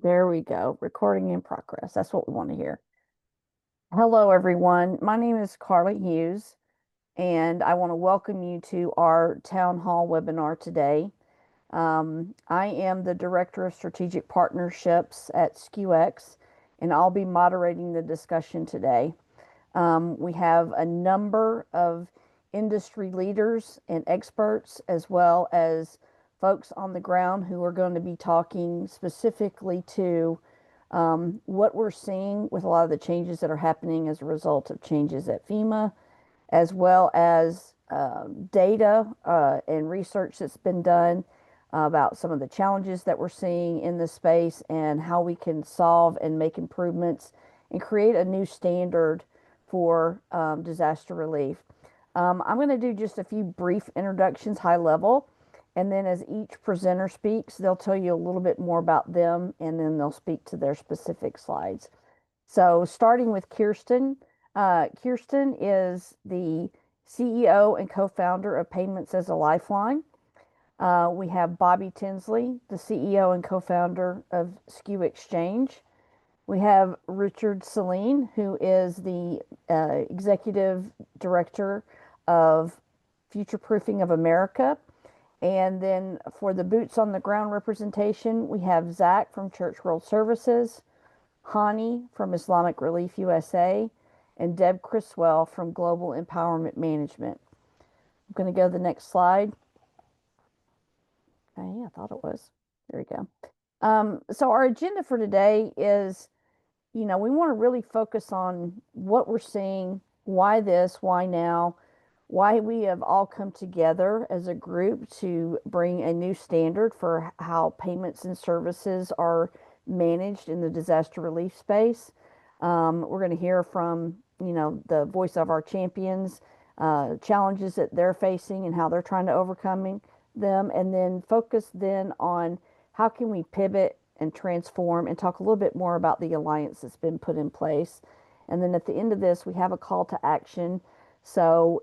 There we go. Recording in progress. That's what we want to hear. Hello, everyone. My name is Carly Hughes, and I want to welcome you to our town hall webinar today. I am the Director of Strategic Partnerships at SKUx, and I'll be moderating the discussion today. We have a number of industry leaders and experts, as well as folks on the ground who are going to be talking specifically to what we're seeing with a lot of the changes that are happening as a result of changes at FEMA, as well as data and research that's been done about some of the challenges that we're seeing in this space and how we can solve and make improvements and create a new standard for disaster relief. I'm going to do just a few brief introductions, high level, and then as each presenter speaks, they'll tell you a little bit more about them, and then they'll speak to their specific slides. So starting with Kirsten. Kirsten is the CEO and co-founder of Payments As A Lifeline. We have Bobby Tinsley, the CEO and co-founder of SKU Exchange. We have Richard Celine, who is the executive director of Future Proofing of America. And then for the boots on the ground representation, we have Zach from Church World Services, Hani from Islamic Relief USA, and Deb Criswell from Global Empowerment Management. I'm going to go to the next slide. Okay, I thought it was. There we go. So our agenda for today is, we want to really focus on what we're seeing, why this, why now, why we have all come together as a group to bring a new standard for how payments and services are managed in the disaster relief space. We're going to hear from, the voice of our champions, challenges that they're facing and how they're trying to overcome them, and then focus then on how can we pivot and transform and talk a little bit more about the alliance that's been put in place. And then at the end of this, we have a call to action. So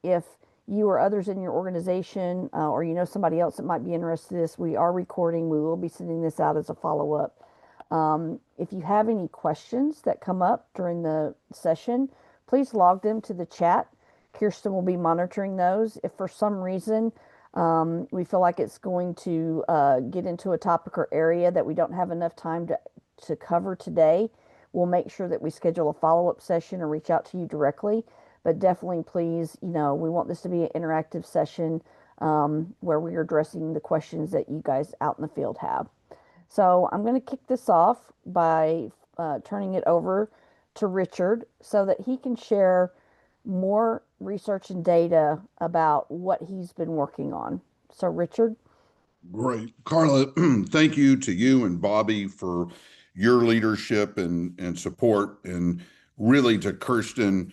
if you or others in your organization or somebody else that might be interested in this, we are recording. We will be sending this out as a follow-up. If you have any questions that come up during the session, please log them to the chat. Kirsten will be monitoring those. If for some reason we feel like it's going to get into a topic or area that we don't have enough time to cover today, we'll make sure that we schedule a follow-up session or reach out to you directly. But definitely, please, we want this to be an interactive session where we are addressing the questions that you guys out in the field have. So I'm going to kick this off by turning it over to Richard so that he can share more research and data about what he's been working on. So, Richard. Great. Carla, thank you to you and Bobby for your leadership and support, and really to Kirsten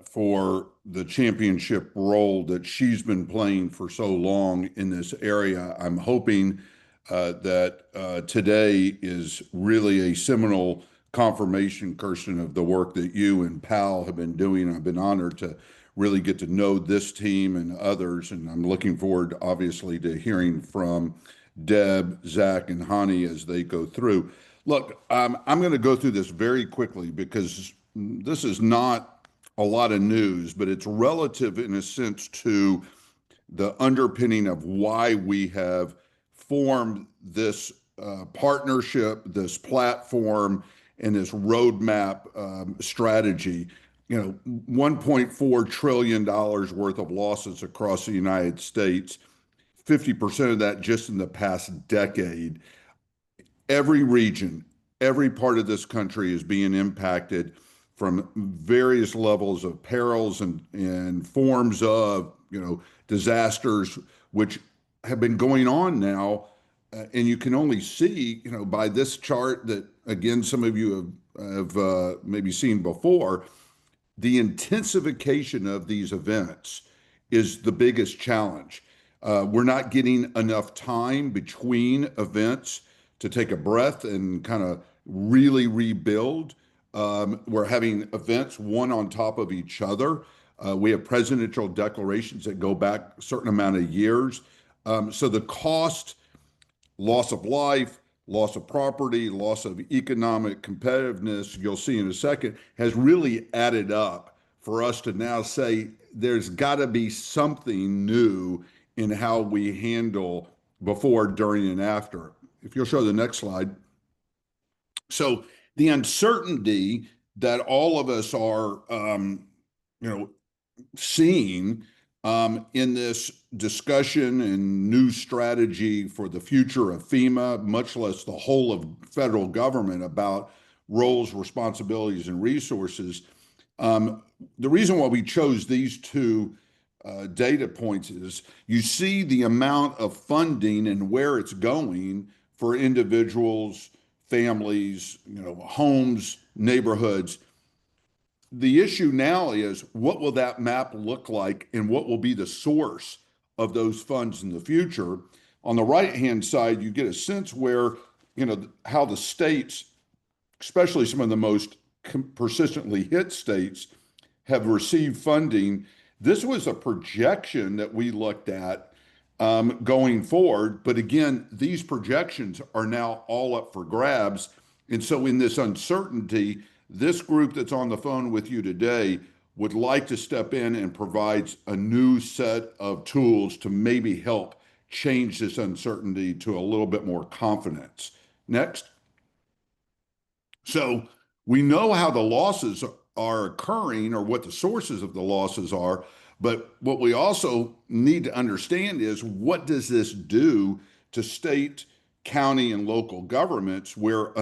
for the championship role that she's been playing for so long in this area. I'm hoping that today is really a seminal confirmation, Kirsten, of the work that you and PAAL have been doing. I've been honored to really get to know this team and others, and I'm looking forward, obviously, to hearing from Deb, Zach, and Hani as they go through. Look, I'm going to go through this very quickly because this is not a lot of news, but it's relative in a sense to the underpinning of why we have formed this partnership, this platform, and this roadmap strategy. $1.4 trillion worth of losses across the United States, 50% of that just in the past decade. Every region, every part of this country is being impacted from various levels of perils and forms of, disasters, which have been going on now. And you can only see, by this chart that, again, some of you have maybe seen before, the intensification of these events is the biggest challenge. We're not getting enough time between events to take a breath and kind of really rebuild. We're having events one on top of each other. We have presidential declarations that go back a certain amount of years. So the cost, loss of life, loss of property, loss of economic competitiveness, you'll see in a second, has really added up for us to now say there's got to be something new in how we handle before, during, and after. If you'll show the next slide. So the uncertainty that all of us are, you know, seeing in this discussion and new strategy for the future of FEMA, much less the whole of federal government, about roles, responsibilities, and resources. The reason why we chose these two data points is you see the amount of funding and where it's going for individuals, families, homes, neighborhoods. The issue now is, what will that map look like and what will be the source of those funds in the future? On the right-hand side, you get a sense where, how the states, especially some of the most persistently hit states, have received funding. This was a projection that we looked at going forward. But again, these projections are now all up for grabs. And so in this uncertainty, this group that's on the phone with you today would like to step in and provide a new set of tools to maybe help change this uncertainty to a little bit more confidence. Next. So we know how the losses are occurring, or what the sources of the losses are, but what we also need to understand is, what does this do to state, county, and local governments where,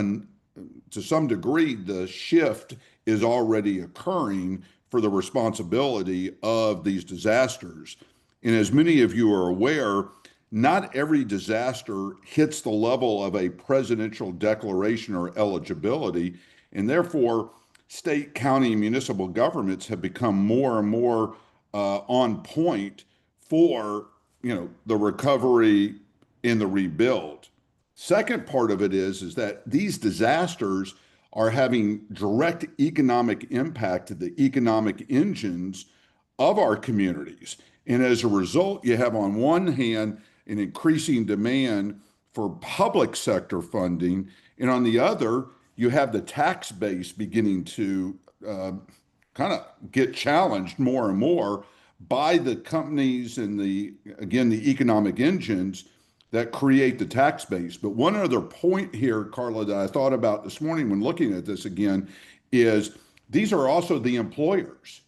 to some degree, the shift is already occurring for the responsibility of these disasters. And as many of you are aware, not every disaster hits the level of a presidential declaration or eligibility, and therefore state, county, and municipal governments have become more and more on point for the recovery and the rebuild. Second part of it is that these disasters are having direct economic impact to the economic engines of our communities. And as a result, you have on one hand an increasing demand for public sector funding, and on the other, you have the tax base beginning to kind of get challenged more and more by the companies and the economic engines that create the tax base. But one other point here, Carla, that I thought about this morning when looking at this again, is these are also the employers,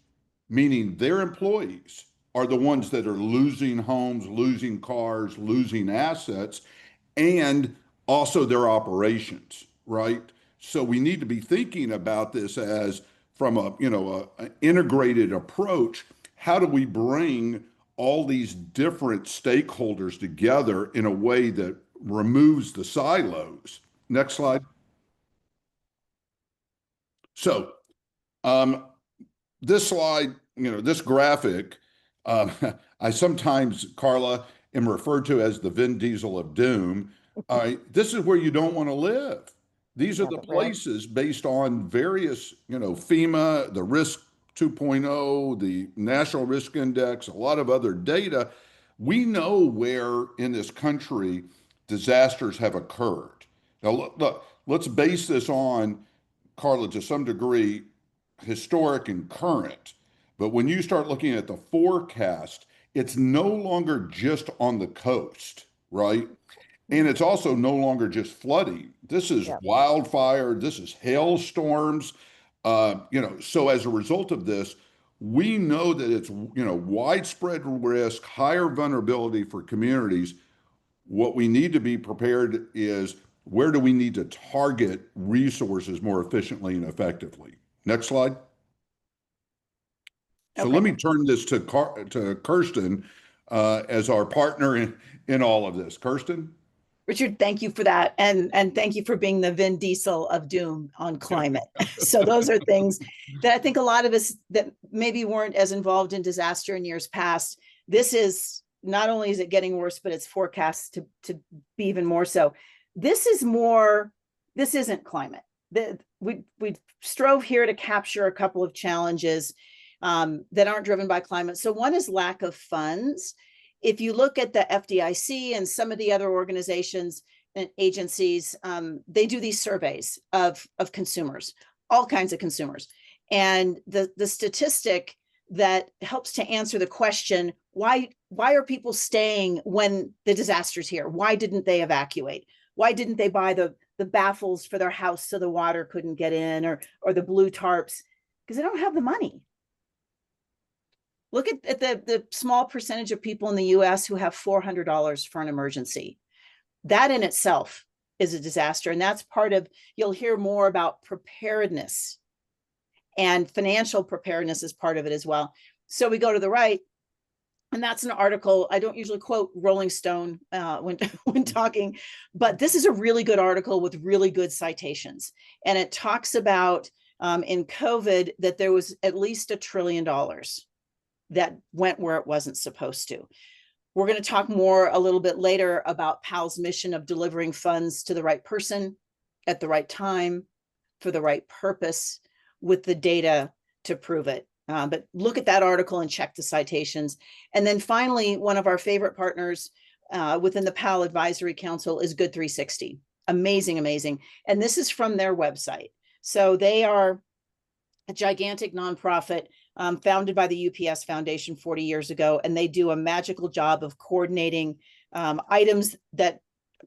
meaning their employees are the ones that are losing homes, losing cars, losing assets, and also their operations, right? So we need to be thinking about this as, from an integrated approach. How do we bring all these different stakeholders together in a way that removes the silos? Next slide. So this slide, this graphic, I sometimes, Carla, am referred to as the Vin Diesel of doom. This is where you don't want to live. These are Yeah, the the red. places, based on various, FEMA, the Risk 2.0, the National Risk Index, a lot of other data. We know where in this country disasters have occurred. Now, look, let's base this on, Carla, to some degree, historic and current. But when you start looking at the forecast, it's no longer just on the coast, right? And it's also no longer just flooding. This is Yeah. wildfire. This is hailstorms. So as a result of this, we know that it's, widespread risk, higher vulnerability for communities. What we need to be prepared is, where do we need to target resources more efficiently and effectively? Next slide. So Okay. let me turn this to Kirsten as our partner in all of this. Kirsten? Richard, thank you for that. And thank you for being the Vin Diesel of doom on climate. So those are things that I think a lot of us that maybe weren't as involved in disaster in years past, this is, not only is it getting worse, but it's forecast to be even more so. This isn't climate. We strove here to capture a couple of challenges that aren't driven by climate. So one is lack of funds. If you look at the FDIC and some of the other organizations, agencies, they do these surveys of consumers, all kinds of consumers. And the statistic that helps to answer the question, why are people staying when the disaster's here? Why didn't they evacuate? Why didn't they buy the baffles for their house so the water couldn't get in, or the blue tarps? Because they don't have the money. Look at the small percentage of people in the US who have $400 for an emergency. That in itself is a disaster. And that's part of, you'll hear more about preparedness, and financial preparedness is part of it as well. So we go to the right, and that's an article. I don't usually quote Rolling Stone when talking, but this is a really good article with really good citations. And it talks about in COVID that there was at least $1 trillion that went where it wasn't supposed to. We're going to talk more a little bit later about PAAL's mission of delivering funds to the right person at the right time for the right purpose, with the data to prove it. But look at that article and check the citations. And then finally, one of our favorite partners within the PAAL Advisory Council is Good 360. Amazing, amazing. And this is from their website. So they are a gigantic nonprofit founded by the UPS Foundation 40 years ago, and they do a magical job of coordinating items that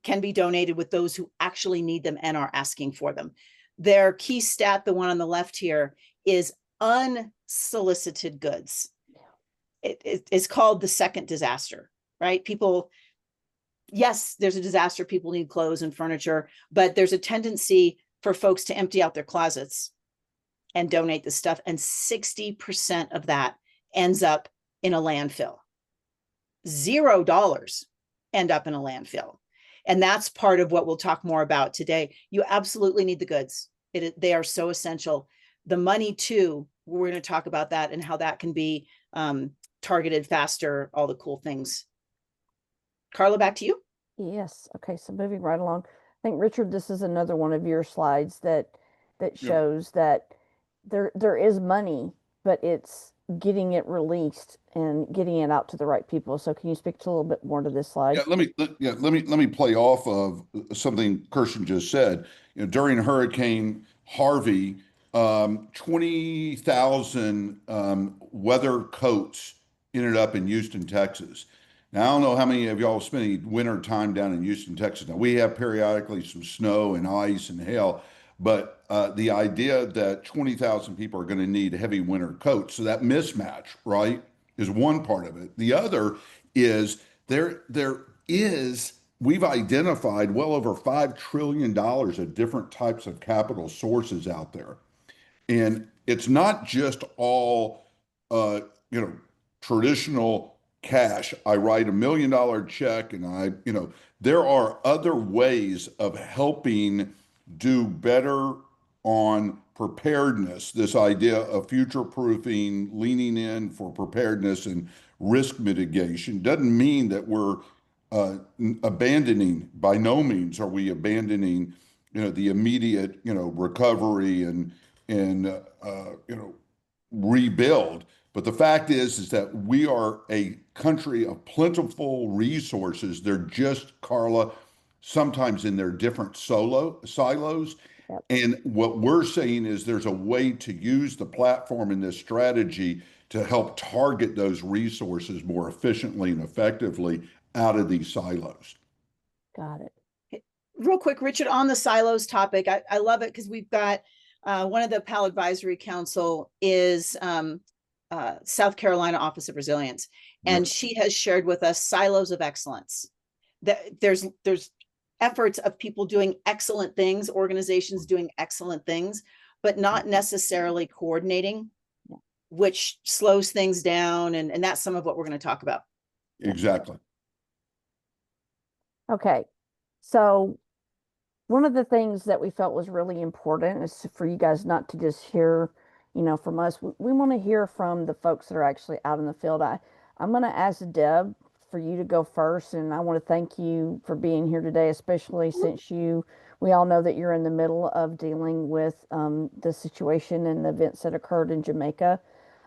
can be donated with those who actually need them and are asking for them. Their key stat, the one on the left here, is unsolicited goods. It's called the second disaster, right? People, yes, there's a disaster, people need clothes and furniture, but there's a tendency for folks to empty out their closets and donate the stuff, and 60% of that ends up in a landfill. $0 end up in a landfill. And that's part of what we'll talk more about today. You absolutely need the goods. They are so essential. The money too, we're going to talk about that and how that can be targeted faster, all the cool things. Carla, back to you. Yes. Okay. So moving right along, I think, Richard, this is another one of your slides that shows that there is money, but it's getting it released and getting it out to the right people. So can you speak to a little bit more to this slide? Let me play off of something Kirsten just said. During Hurricane Harvey, 20,000 weather coats ended up in Houston, Texas. Now, I don't know how many of y'all spent any winter time down in Houston, Texas. Now, we have periodically some snow and ice and hail, but the idea that 20,000 people are going to need heavy winter coats, so that mismatch, right, is one part of it. The other is we've identified well over $5 trillion of different types of capital sources out there. And it's not just all, traditional cash. I write $1 million check and there are other ways of helping do better on preparedness, this idea of future proofing, leaning in for preparedness and risk mitigation. Doesn't mean that we're abandoning, by no means are we abandoning, the immediate, recovery and rebuild. But the fact is that we are a country of plentiful resources. They're just, Carla, sometimes in their different silos. Yep. And what we're saying is there's a way to use the platform in this strategy to help target those resources more efficiently and effectively out of these silos. Got it. Real quick, Richard, on the silos topic, I love it because we've got one of the PAAL Advisory Council is South Carolina Office of Resilience, and Yep. she has shared with us silos of excellence. That there's efforts of people doing excellent things, organizations doing excellent things, but not necessarily coordinating, which slows things down. And that's some of what we're going to talk about. Exactly. Okay. So one of the things that we felt was really important is for you guys not to just hear, from us. We want to hear from the folks that are actually out in the field. I'm going to ask Deb for you to go first, and I want to thank you for being here today, especially since we all know that you're in the middle of dealing with the situation and the events that occurred in Jamaica.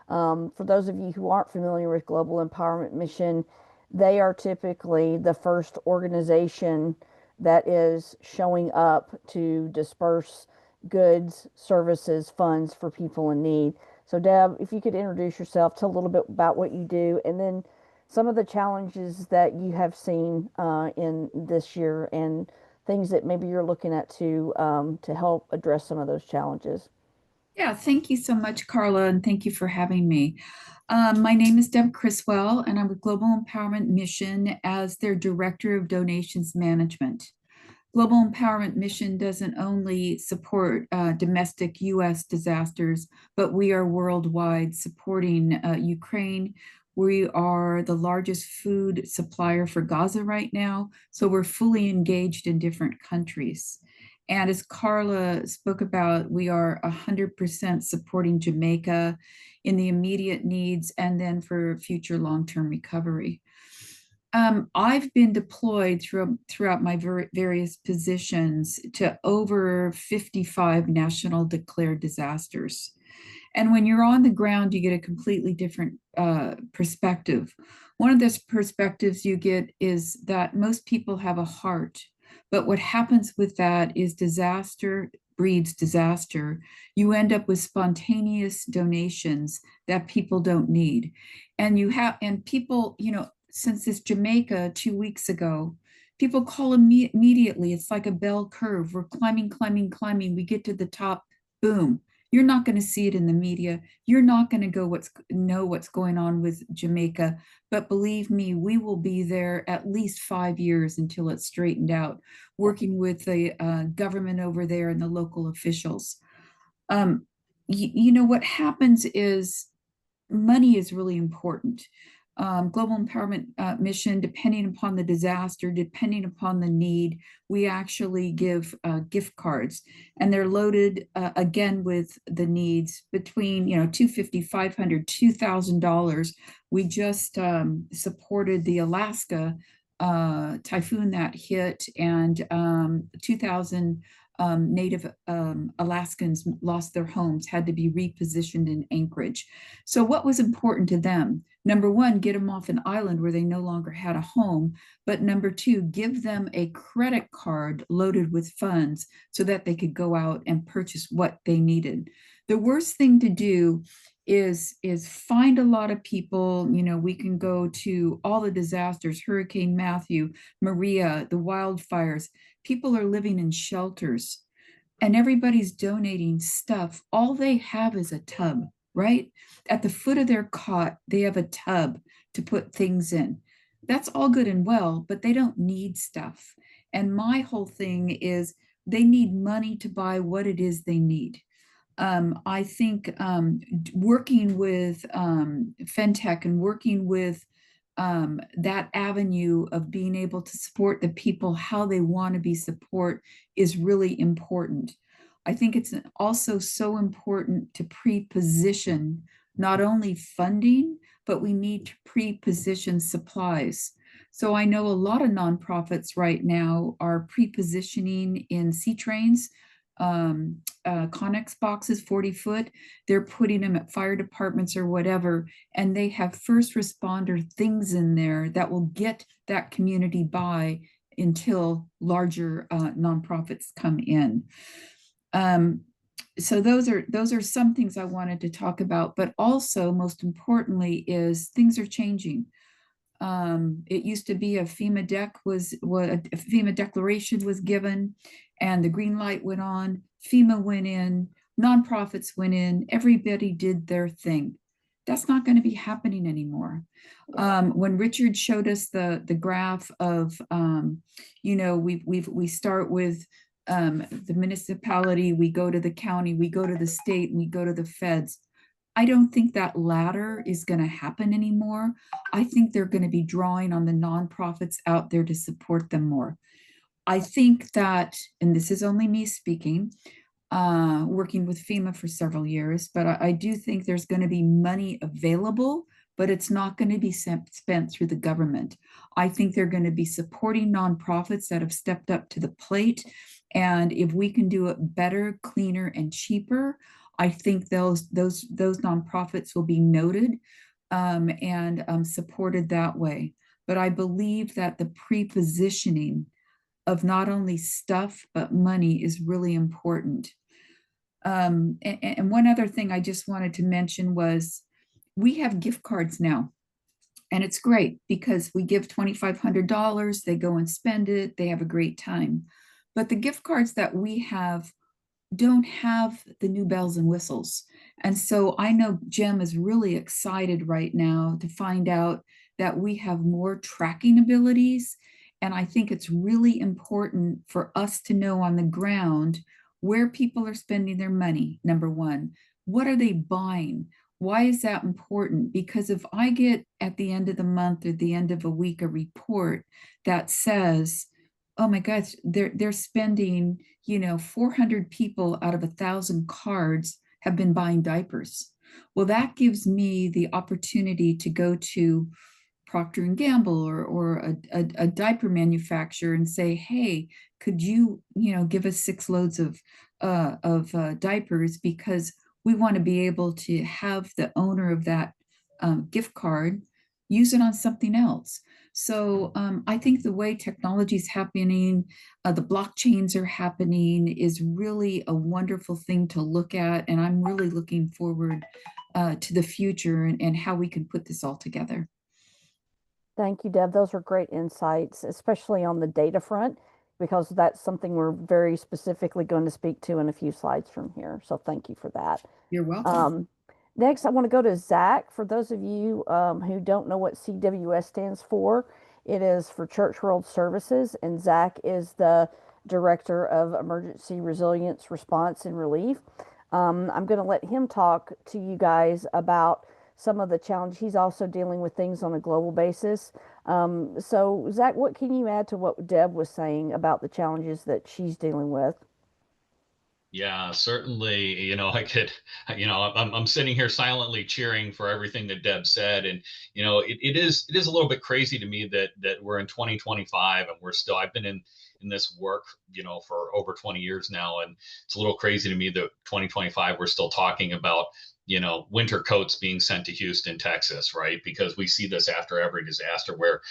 For those of you who aren't familiar with Global Empowerment Mission, they are typically the first organization that is showing up to disperse goods, services, funds for people in need. So, Deb, if you could introduce yourself, tell a little bit about what you do, and then some of the challenges that you have seen in this year and things that maybe you're looking at to help address some of those challenges. Yeah, thank you so much, Carla, and thank you for having me. My name is Deb Criswell, and I'm with Global Empowerment Mission as their Director of Donations Management. Global Empowerment Mission doesn't only support domestic U.S. disasters, but we are worldwide supporting Ukraine. We are the largest food supplier for Gaza right now, so we're fully engaged in different countries. And as Carla spoke about, we are 100% supporting Jamaica in the immediate needs and then for future long-term recovery. I've been deployed throughout my various positions to over 55 national declared disasters. And when you're on the ground, you get a completely different perspective. One of those perspectives you get is that most people have a heart, but what happens with that is disaster breeds disaster. You end up with spontaneous donations that people don't need. And people, since this Jamaica 2 weeks ago, people call immediately. It's like a bell curve. We're climbing, climbing, climbing. We get to the top, boom. You're not going to see it in the media. You're not going to know what's going on with Jamaica. But believe me, we will be there at least 5 years until it's straightened out, working with the government over there and the local officials. What happens is money is really important. Global Empowerment Mission, depending upon the disaster, depending upon the need, we actually give gift cards, and they're loaded again with the needs between $250, $500, $2,000. We just supported the Alaska typhoon that hit, and 2,000 Native Alaskans lost their homes, had to be repositioned in Anchorage. So what was important to them? Number one, get them off an island where they no longer had a home. But number two, give them a credit card loaded with funds so that they could go out and purchase what they needed. The worst thing to do is find a lot of people. We can go to all the disasters, Hurricane Matthew, Maria, the wildfires. People are living in shelters and everybody's donating stuff. All they have is a tub, right? At the foot of their cot, they have a tub to put things in. That's all good and well, but they don't need stuff. And my whole thing is they need money to buy what it is they need. I think working with FinTech and working with that avenue of being able to support the people how they want to be supported is really important. I think it's also so important to pre-position not only funding, but we need to pre-position supplies. So I know a lot of nonprofits right now are pre-positioning in sea trains, Connex boxes, 40 foot. They're putting them at fire departments or whatever, and they have first responder things in there that will get that community by until larger nonprofits come in. So those are some things I wanted to talk about, but also most importantly is things are changing. It used to be a FEMA declaration was given and the green light went on, FEMA went in, nonprofits went in, everybody did their thing. That's not going to be happening anymore. When Richard showed us the graph of, we start with the municipality, we go to the county, we go to the state, and we go to the feds. I don't think that latter is going to happen anymore. I think they're going to be drawing on the nonprofits out there to support them more. I think that, and this is only me speaking, working with FEMA for several years, but I do think there's going to be money available, but it's not going to be spent through the government. I think they're going to be supporting nonprofits that have stepped up to the plate. And if we can do it better, cleaner, and cheaper, I think those nonprofits will be noted and supported that way. But I believe that the pre-positioning of not only stuff, but money is really important. And one other thing I just wanted to mention was we have gift cards now. And it's great because we give $2,500, they go and spend it, they have a great time. But the gift cards that we have don't have the new bells and whistles. And so I know Jim is really excited right now to find out that we have more tracking abilities. And I think it's really important for us to know on the ground where people are spending their money. Number one, what are they buying? Why is that important? Because if I get at the end of the month or the end of a week a report that says, oh my gosh, they're spending, 400 people out of 1,000 cards have been buying diapers. Well, that gives me the opportunity to go to Procter and Gamble or a diaper manufacturer and say, hey, could you, give us 6 loads of diapers, because we want to be able to have the owner of that gift card use it on something else. So I think the way technology is happening, the blockchains are happening, is really a wonderful thing to look at. And I'm really looking forward to the future and how we can put this all together. Thank you, Deb. Those are great insights, especially on the data front, because that's something we're very specifically going to speak to in a few slides from here. So thank you for that. You're welcome. Next, I want to go to Zach. For those of you who don't know what CWS stands for, it is for Church World Services, and Zach is the Director of Emergency Resilience Response and Relief. I'm going to let him talk to you guys about some of the challenge. He's also dealing with things on a global basis. So, Zach, what can you add to what Deb was saying about the challenges that she's dealing with? Yeah, certainly. I'm sitting here silently cheering for everything that Deb said, and it is a little bit crazy to me that we're in 2025 and I've been in this work, for over 20 years now, and it's a little crazy to me that 2025 we're still talking about winter coats being sent to Houston, Texas, right? Because we see this after every disaster where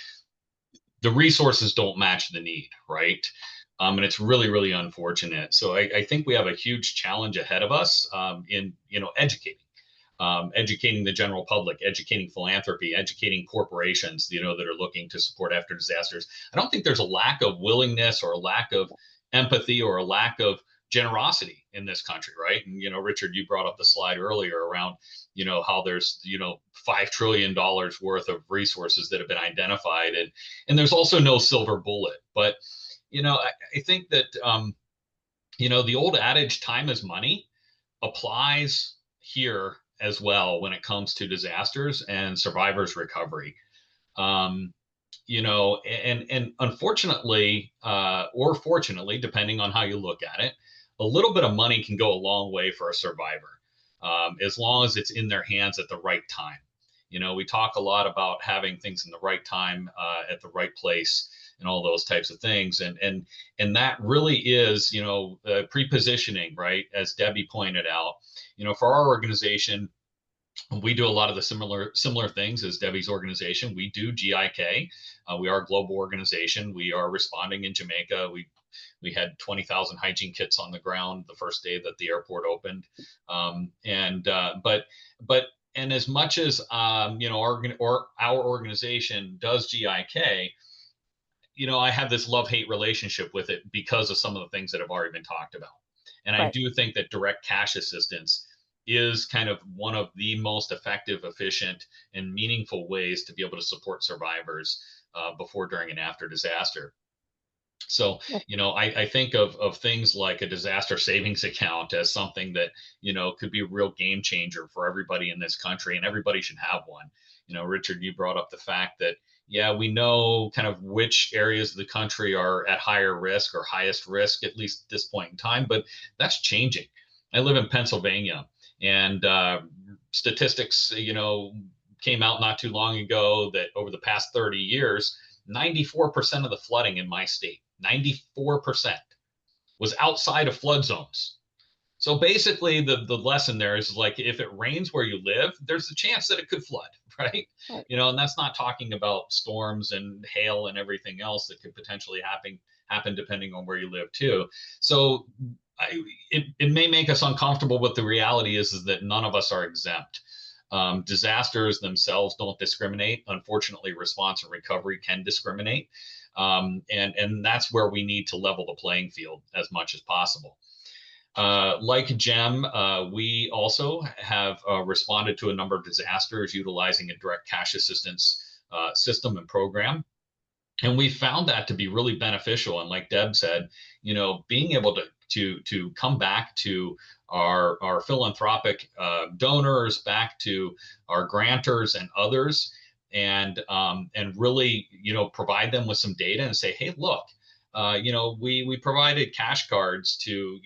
the resources don't match the need, right? And it's really, really unfortunate. So I think we have a huge challenge ahead of us in educating the general public, educating philanthropy, educating corporations, that are looking to support after disasters. I don't think there's a lack of willingness or a lack of empathy or a lack of generosity in this country, right? And Richard, you brought up the slide earlier around how there's $5 trillion worth of resources that have been identified, and there's also no silver bullet. But I think that the old adage, time is money, applies here as well when it comes to disasters and survivors recovery. And unfortunately, or fortunately, depending on how you look at it, a little bit of money can go a long way for a survivor, as long as it's in their hands at the right time. We talk a lot about having things in the right time, at the right place, and all those types of things. And that really is, pre-positioning, right? As Debbie pointed out, for our organization, we do a lot of the similar things as Debbie's organization. We do GIK. We are a global organization. We are responding in Jamaica. We had 20,000 hygiene kits on the ground the first day that the airport opened. And as much as our organization does GIK, I have this love-hate relationship with it because of some of the things that have already been talked about. And I do think that direct cash assistance is kind of one of the most effective, efficient, and meaningful ways to be able to support survivors before, during, and after disaster. So, I think of things like a disaster savings account as something that, could be a real game changer for everybody in this country, and everybody should have one. Richard, you brought up the fact that, yeah, we know kind of which areas of the country are at higher risk or highest risk, at least at this point in time, but that's changing. I live in Pennsylvania, and statistics, came out not too long ago that over the past 30 years, 94% of the flooding in my state, 94%, was outside of flood zones. So basically the lesson there is like, if it rains where you live, there's a chance that it could flood, right? And that's not talking about storms and hail and everything else that could potentially happen depending on where you live too. So it may make us uncomfortable, but the reality is that none of us are exempt. Disasters themselves don't discriminate. Unfortunately, response and recovery can discriminate. And that's where we need to level the playing field as much as possible. Like Gem, we also have responded to a number of disasters utilizing a direct cash assistance system and program. And we found that to be really beneficial. And like Deb said, being able to come back to our philanthropic donors, back to our grantors and others, and really, provide them with some data and say, hey, look, we provided cash cards to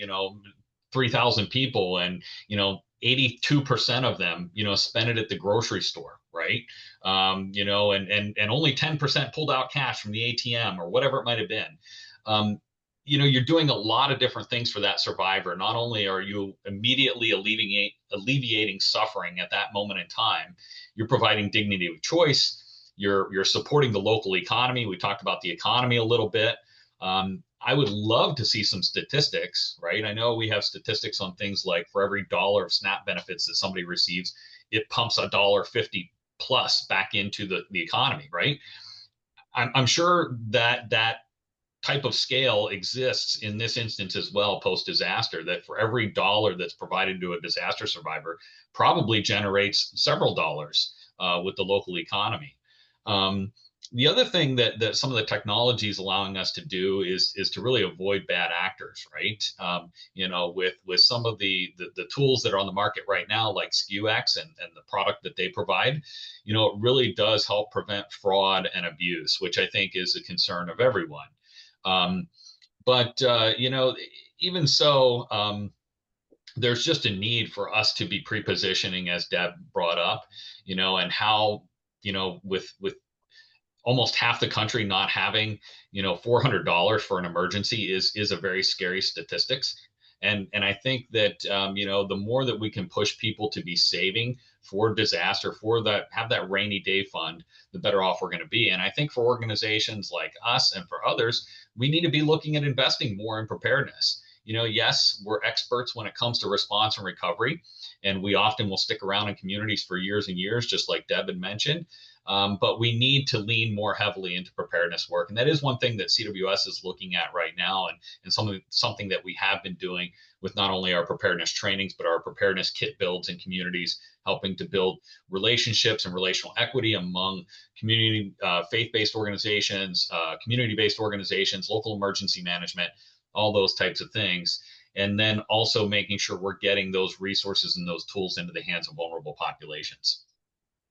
3,000 people, and 82% of them spent it at the grocery store, right? And only 10% pulled out cash from the ATM or whatever it might have been. You're doing a lot of different things for that survivor. Not only are you immediately alleviating suffering at that moment in time, you're providing dignity of choice. You're supporting the local economy. We talked about the economy a little bit. I would love to see some statistics, right? I know we have statistics on things like for every $1 of SNAP benefits that somebody receives, it pumps $1.50 plus back into the economy, right? I'm sure that type of scale exists in this instance as well, post-disaster, that for every $1 that's provided to a disaster survivor probably generates several dollars with the local economy. The other thing that some of the technology is allowing us to do is to really avoid bad actors, right? With some of the tools that are on the market right now, like SKUx and the product that they provide, it really does help prevent fraud and abuse, which I think is a concern of everyone. But even so, there's just a need for us to be pre-positioning, as Deb brought up, and how, with almost half the country not having, $400 for an emergency is a very scary statistics. And I think that, the more that we can push people to be saving for disaster, have that rainy day fund, the better off we're going to be. And I think for organizations like us and for others, we need to be looking at investing more in preparedness. Yes, we're experts when it comes to response and recovery, and we often will stick around in communities for years and years, just like Deb had mentioned. But we need to lean more heavily into preparedness work. And that is one thing that CWS is looking at right now, and something that we have been doing with not only our preparedness trainings, but our preparedness kit builds in communities, helping to build relationships and relational equity among community, faith-based organizations, community-based organizations, local emergency management, all those types of things. And then also making sure we're getting those resources and those tools into the hands of vulnerable populations.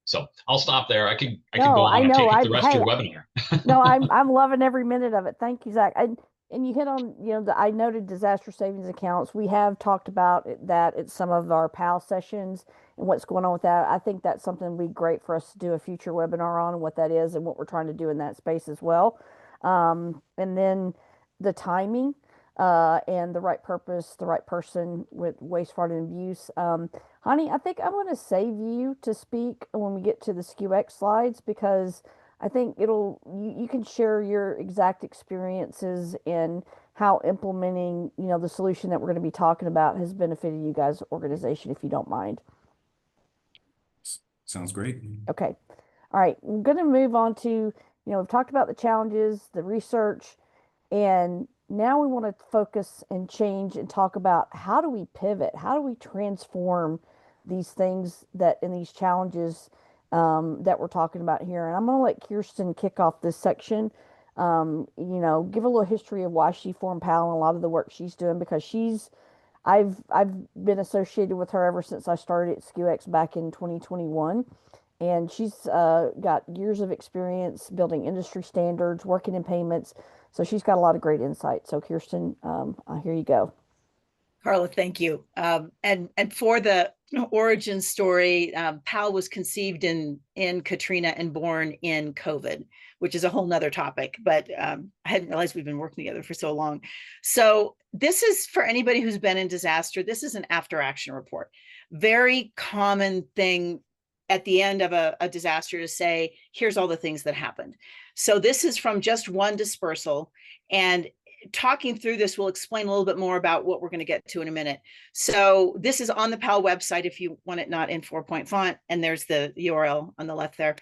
So I'll stop there. I could go on and take up the rest of your webinar. No, I'm loving every minute of it. Thank you, Zach. And you hit on, I noted disaster savings accounts. We have talked about that at some of our PAAL sessions and what's going on with that. I think that's something that would be great for us to do a future webinar on, and what that is and what we're trying to do in that space as well. And then the timing and the right purpose, the right person with waste, fraud, and abuse. Honey, I think I'm going to save you to speak when we get to the SKUx slides, because I think you can share your exact experiences in how implementing, the solution that we're going to be talking about has benefited you guys' organization, if you don't mind. Sounds great. Okay. All right. We're going to move on to, we've talked about the challenges, the research, and now we want to focus and change and talk about how do we pivot? How do we transform these things and these challenges that we're talking about here? And I'm going to let Kirsten kick off this section. Give a little history of why she formed PAAL and a lot of the work she's doing, because I've been associated with her ever since I started at SKUx back in 2021. And she's got years of experience building industry standards, working in payments. So she's got a lot of great insight. So Kirsten, here you go. Carla, thank you. And for the origin story, PAAL was conceived in Katrina and born in COVID, which is a whole nother topic, but I hadn't realized we've been working together for so long. So this is for anybody who's been in disaster. This is an after action report. Very common thing at the end of a disaster to say, here's all the things that happened. So this is from just one dispersal. And talking through this, we'll explain a little bit more about what we're going to get to in a minute. So this is on the PAAL website if you want it not in 4-point font, and there's the URL on the left there.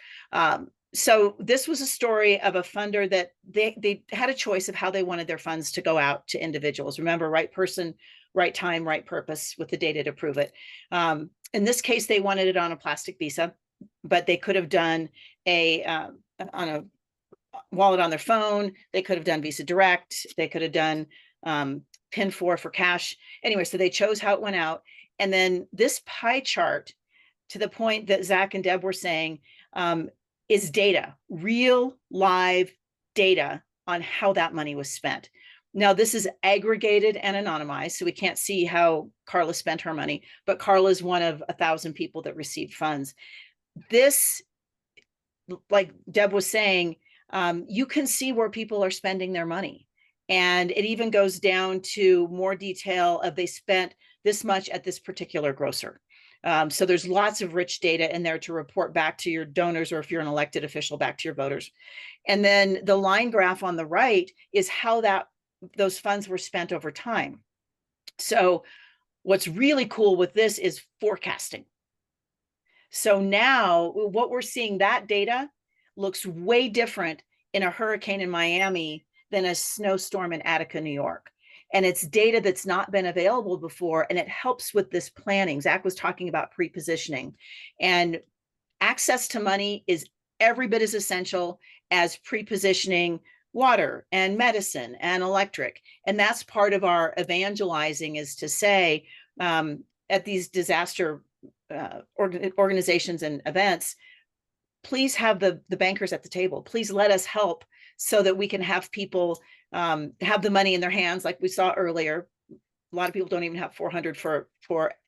So this was a story of a funder that they had a choice of how they wanted their funds to go out to individuals. Remember, right person, right time, right purpose, with the data to prove it. In this case, they wanted it on a plastic Visa, but they could have done on a wallet on their phone. They could have done Visa Direct. They could have done PIN 4 for cash. Anyway, so they chose how it went out. And then this pie chart, to the point that Zach and Deb were saying, is data, real live data on how that money was spent. Now, this is aggregated and anonymized, so we can't see how Carla spent her money, but Carla is one of 1,000 people that received funds. This, like Deb was saying, you can see where people are spending their money. And it even goes down to more detail of they spent this much at this particular grocer. So there's lots of rich data in there to report back to your donors, or if you're an elected official, back to your voters. And then the line graph on the right is how those funds were spent over time. So what's really cool with this is forecasting. So now what we're seeing, that data looks way different in a hurricane in Miami than a snowstorm in Attica, New York. And it's data that's not been available before, and it helps with this planning. Zach was talking about pre-positioning, and access to money is every bit as essential as pre-positioning water and medicine and electric. And that's part of our evangelizing, is to say at these disaster organizations and events, please have the bankers at the table. Please let us help so that we can have people have the money in their hands, like we saw earlier. A lot of people don't even have 400 for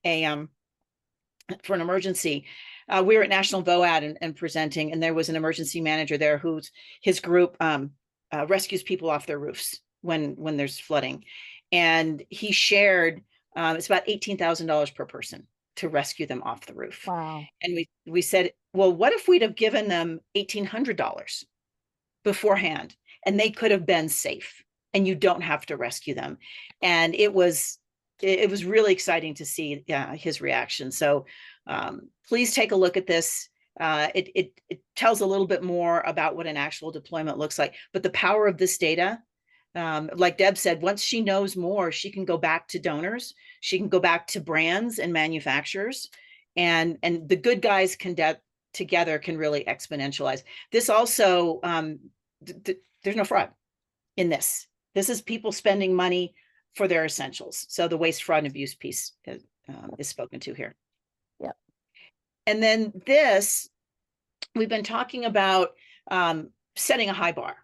an emergency. We were at National VOAD and presenting, and there was an emergency manager there his group rescues people off their roofs when there's flooding. And he shared, it's about $18,000 per person to rescue them off the roof. Wow. And we said, well, what if we'd have given them $1,800 beforehand, and they could have been safe, and you don't have to rescue them? And it was really exciting to see his reaction. So please take a look at this. It tells a little bit more about what an actual deployment looks like, but the power of this data, like Deb said, once she knows more, she can go back to donors, she can go back to brands and manufacturers, and the good guys together can really exponentialize. This also, there's no fraud in this. This is people spending money for their essentials. So the waste, fraud, and abuse piece is spoken to here. Yep. And then this, we've been talking about setting a high bar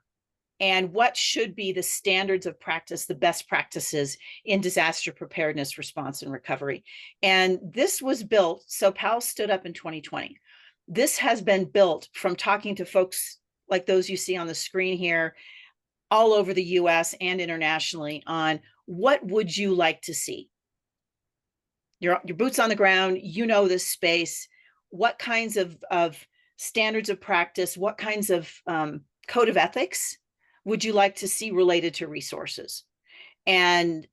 and what should be the standards of practice, the best practices in disaster preparedness, response, and recovery. And this was built, so PAAL stood up in 2020. This has been built from talking to folks like those you see on the screen here, all over the US and internationally, on what would you like to see? Your boots on the ground, you know this space. What kinds of standards of practice, what kinds of code of ethics would you like to see related to resources? And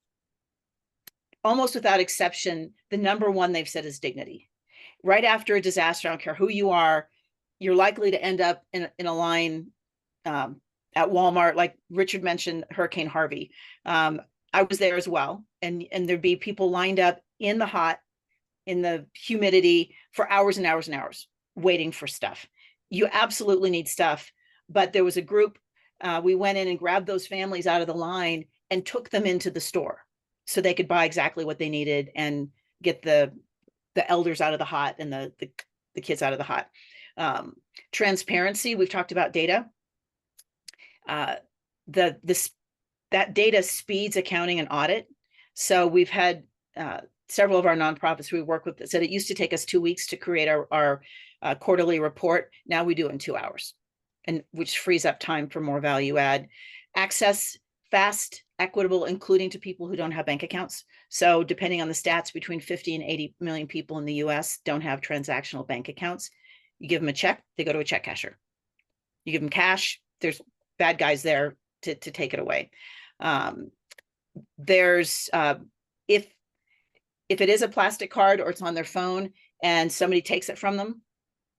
almost without exception, the number one they've said is dignity. Right after a disaster, I don't care who you are, you're likely to end up in a line at Walmart, like Richard mentioned, Hurricane Harvey. I was there as well, and there'd be people lined up in the hot, in the humidity for hours and hours and hours, waiting for stuff. You absolutely need stuff, but there was a group, we went in and grabbed those families out of the line and took them into the store so they could buy exactly what they needed and get the elders out of the hot and the kids out of the hot. Transparency, we've talked about data. That data speeds accounting and audit. So we've had several of our nonprofits we work with that said it used to take us 2 weeks to create our quarterly report. Now we do it in 2 hours, and which frees up time for more value add. Access, fast, equitable, including to people who don't have bank accounts. So depending on the stats, between 50 and 80 million people in the US don't have transactional bank accounts. You give them a check, they go to a check casher. You give them cash, there's bad guys there to take it away. There's if it is a plastic card or it's on their phone and somebody takes it from them,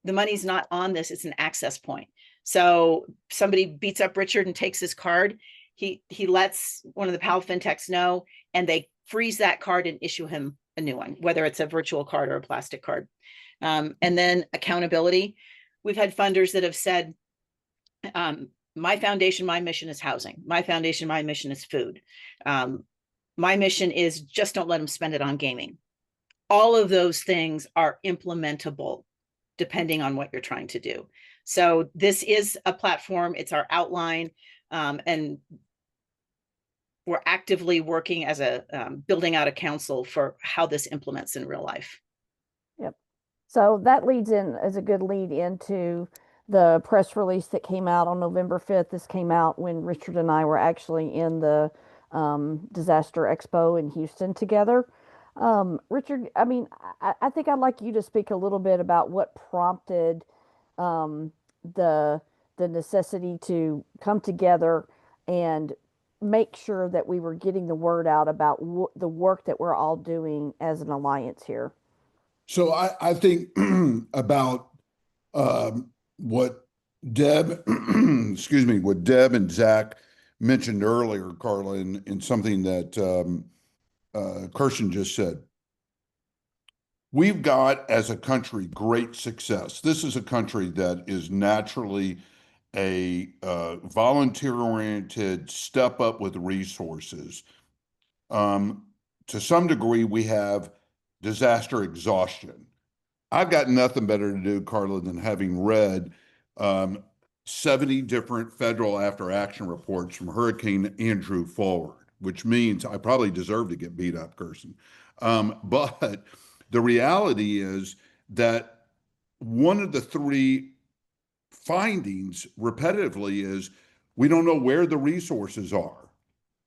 the money's not on this, it's an access point. So somebody beats up Richard and takes his card, he lets one of the PAAL fintechs know, and they freeze that card and issue him a new one, whether it's a virtual card or a plastic card. And then accountability. We've had funders that have said, my foundation, my mission is housing. My foundation, my mission is food. My mission is just don't let them spend it on gaming. All of those things are implementable depending on what you're trying to do. So this is a platform, it's our outline, and we're actively working as a building out a council for how this implements in real life. Yep. So that leads in as a good lead into the press release that came out on November 5th. This came out when Richard and I were actually in the Disaster Expo in Houston together. Richard, I mean, I think I'd like you to speak a little bit about what prompted um, the necessity to come together and make sure that we were getting the word out about the work that we're all doing as an alliance here. So I think about what Deb, excuse me, what Deb and Zach mentioned earlier, Carla, in something that Kirsten just said. We've got, as a country, great success. This is a country that is naturally a volunteer-oriented, step up with resources. To some degree, we have disaster exhaustion. I've got nothing better to do, Carla, than having read 70 different federal after action reports from Hurricane Andrew forward, which means I probably deserve to get beat up, Kirsten. But the reality is that one of the three findings repetitively is we don't know where the resources are.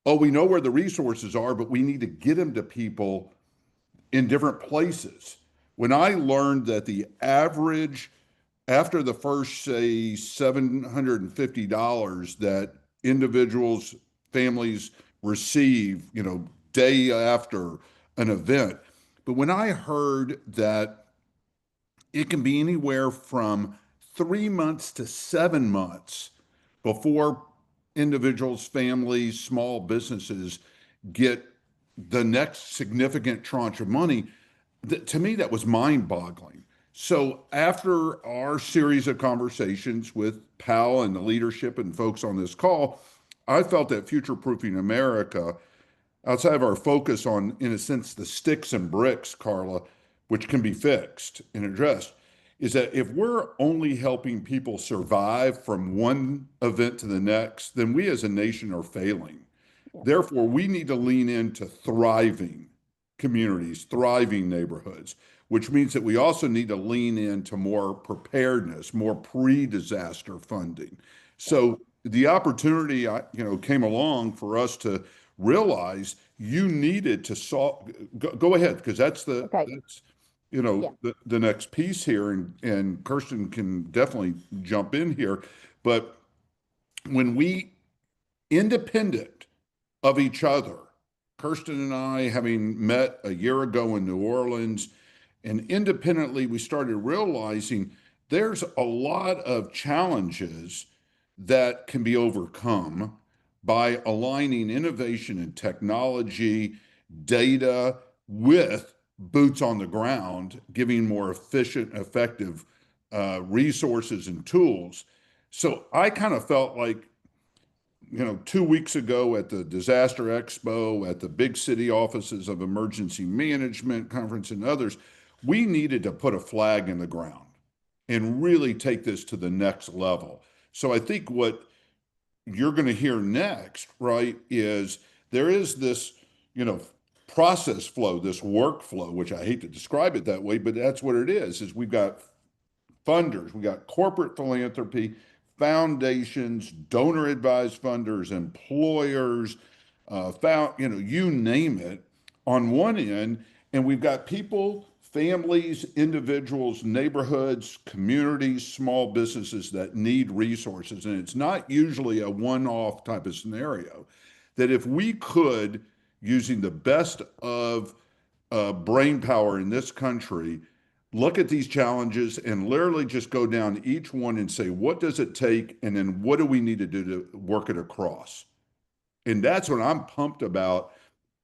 Oh, we know where the resources are, but we need to get them to people in different places. When I learned that the average, after the first, say, $750 that individuals, families receive, day after an event, but when I heard that it can be anywhere from 3 months to 7 months before individuals, families, small businesses get the next significant tranche of money, to me, that was mind-boggling. So after our series of conversations with PAAL and the leadership and folks on this call, I felt that future-proofing America, outside of our focus on, in a sense, the sticks and bricks, Carla, which can be fixed and addressed, is that if we're only helping people survive from one event to the next, then we as a nation are failing. Yeah. Therefore, we need to lean into thriving communities, thriving neighborhoods, which means that we also need to lean into more preparedness, more pre-disaster funding. So the opportunity, came along for us to realize you needed to solve. Go ahead, because that's Okay. Yeah. the next piece here, and Kirsten can definitely jump in here. But when we, independent of each other, Kirsten and I, having met a year ago in New Orleans, and independently, we started realizing there's a lot of challenges that can be overcome by aligning innovation and technology, data with boots on the ground, giving more efficient, effective resources and tools. So I kind of felt like 2 weeks ago at the Disaster Expo, at the big city offices of emergency management conference and others, we needed to put a flag in the ground and really take this to the next level. So I think what you're going to hear next, right, is there is this, process flow, this workflow, which I hate to describe it that way, but that's what it is we've got funders, we got corporate philanthropy, foundations, donor advised funders, employers, you name it on one end. And we've got people, families, individuals, neighborhoods, communities, small businesses that need resources. And it's not usually a one-off type of scenario. that if we could, using the best of brain power in this country, look at these challenges and literally just go down each one and say, what does it take? And then what do we need to do to work it across? And that's what I'm pumped about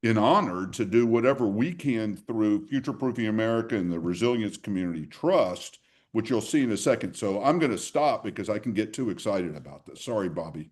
and honored to do whatever we can through Future Proofing America and the Resilience Community Trust, which you'll see in a second. So I'm going to stop because I can get too excited about this. Sorry, Bobby.